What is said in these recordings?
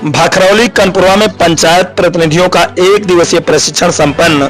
भाखरौली कनपुरवा में पंचायत प्रतिनिधियों का एक दिवसीय प्रशिक्षण संपन्न।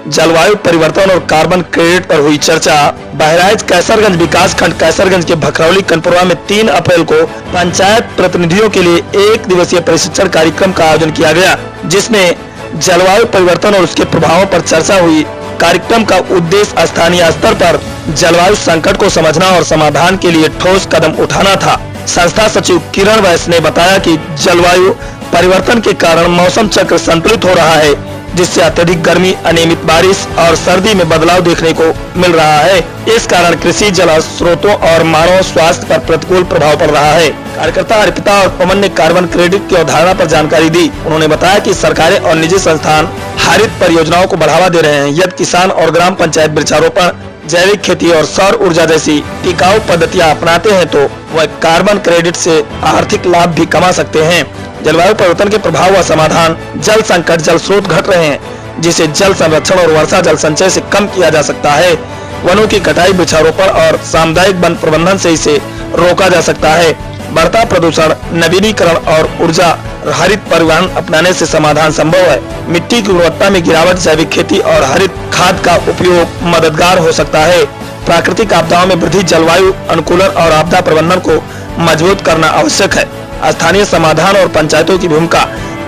जलवायु परिवर्तन और कार्बन क्रेडिट पर हुई चर्चा। बहराइच कैसरगंज विकास खंड कैसरगंज के भाखरौली कनपुरवा में 3 अप्रैल को पंचायत प्रतिनिधियों के लिए एक दिवसीय प्रशिक्षण कार्यक्रम का आयोजन किया गया, जिसमें जलवायु परिवर्तन और उसके प्रभावों पर चर्चा हुई। कार्यक्रम का उद्देश्य स्थानीय स्तर पर जलवायु संकट को समझना और समाधान के लिए ठोस कदम उठाना था। संस्था सचिव किरण वैश्य ने बताया कि जलवायु परिवर्तन के कारण मौसम चक्र संतुलित हो रहा है, जिससे अत्यधिक गर्मी, अनियमित बारिश और सर्दी में बदलाव देखने को मिल रहा है। इस कारण कृषि, जल स्रोतों और मानव स्वास्थ्य पर प्रतिकूल प्रभाव पड़ रहा है। कार्यकर्ता अर्पिता और पवन ने कार्बन क्रेडिट की अवधारणा पर जानकारी दी। उन्होंने बताया कि सरकारें और निजी संस्थान हरित परियोजनाओं को बढ़ावा दे रहे हैं। यदि किसान और ग्राम पंचायत वृक्षारोपण, जैविक खेती और सौर ऊर्जा जैसी टिकाऊ पद्धतियां अपनाते हैं तो वह कार्बन क्रेडिट से आर्थिक लाभ भी कमा सकते हैं। जलवायु परिवर्तन के प्रभाव व समाधान। जल संकट, जल स्रोत घट रहे हैं, जिसे जल संरक्षण और वर्षा जल संचय से कम किया जा सकता है। वनों की कटाई, वृक्षारोपण और सामुदायिक वन प्रबंधन से इसे रोका जा सकता है। बढ़ता प्रदूषण, नवीनीकरण और ऊर्जा हरित परिवहन अपनाने से समाधान संभव है। मिट्टी की गुणवत्ता में गिरावट, जैविक खेती और हरित खाद का उपयोग मददगार हो सकता है। प्राकृतिक आपदाओं में वृद्धि, जलवायु अनुकूलन और आपदा प्रबंधन को मजबूत करना आवश्यक है। स्थानीय समाधान और पंचायतों की भूमिका।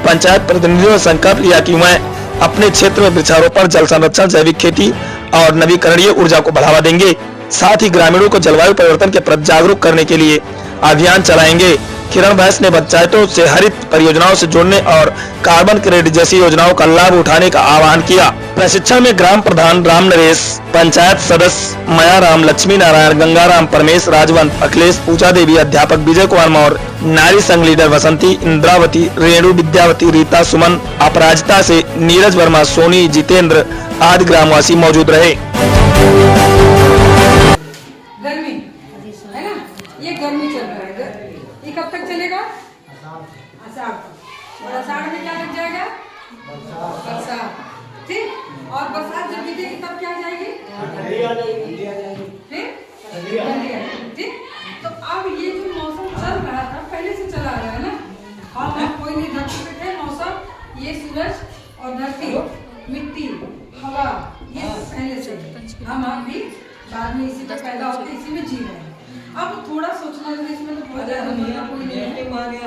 पंचायत प्रतिनिधियों ने संकल्प लिया कि वह अपने क्षेत्र में वृक्षारोपण, जल संरक्षण, जैविक खेती और नवीकरणीय ऊर्जा को बढ़ावा देंगे। साथ ही ग्रामीणों को जलवायु परिवर्तन के प्रति जागरूक करने के लिए अभियान चलाएंगे। किरण वैश्य ने पंचायतों से हरित परियोजनाओं से जोड़ने और कार्बन क्रेडिट जैसी योजनाओं का लाभ उठाने का आह्वान किया। प्रशिक्षण में ग्राम प्रधान राम नरेश, पंचायत सदस्य मयाराम, लक्ष्मी नारायण, गंगाराम, परमेश, राजवंत, अखिलेश, पूजा देवी, अध्यापक विजय कुमार मौर्य, नारी संघ लीडर वसंती, इंद्रावती, रेणु, विद्यावती, रीता, सुमन, अपराजिता से नीरज वर्मा, सोनी, जितेंद्र आदि ग्रामवासी मौजूद रहे। गर्मी है ना, ये गर्मी चल रहा है। ये कब तक चलेगा? आषाढ़ तक। और आषाढ़ में क्या लग जाएगा? बरसात। ठीक। और बरसात जब बीतेगी तब क्या आ जाएगी? ठंडी आ जाएगी। ठीक। तो अब ये जो मौसम चल रहा था, पहले से चला रहा है ना। हम कोई नहीं धरती पे थे, मौसम ये सूरज और धरती, मिट्टी, हवा, ये पहले से हम आप भी बाद में इसी में पैदा होते, इसी में जी रहे हैं। अब थोड़ा सोचना है, इसमें तो बहुत ज्यादा दुनिया कोई नहीं है,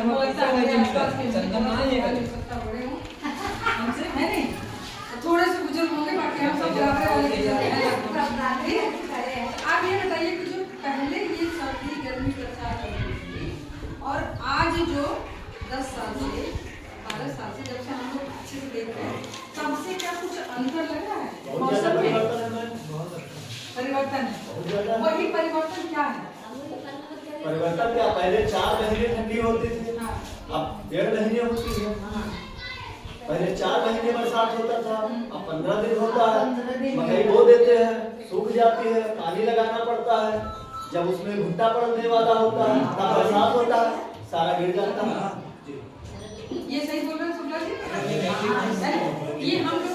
बोलता है आसपास के हमसे है नहीं, थोड़े से बुजुर्ग होंगे, बाकी हम सब बराबर वाले हैं। आप ये बताइए कि जो पहले ये सर्दी, गर्मी, बरसात होती थी और आज जो 10 साल से 12 साल से जब से हम लोग अच्छे से देख रहे हैं, तब से क्या कुछ अंतर लग रहा है मौसम में? परिवर्तन है। वही परिवर्तन क्या है? परिवर्तन क्या? पहले 4 महीने ठंडी होती थी, अब 1.5 महीने होती है। पहले 4 महीने बरसात होता था, अब 15 दिन होता है। मकई बो देते हैं, सूख जाती है, पानी लगाना पड़ता है। जब उसमें भुट्टा पड़ने वाला होता है तब बरसात होता है, सारा गिर जाता है। ये सही बोल रहे हैं शुक्ला जी? ये हम लोग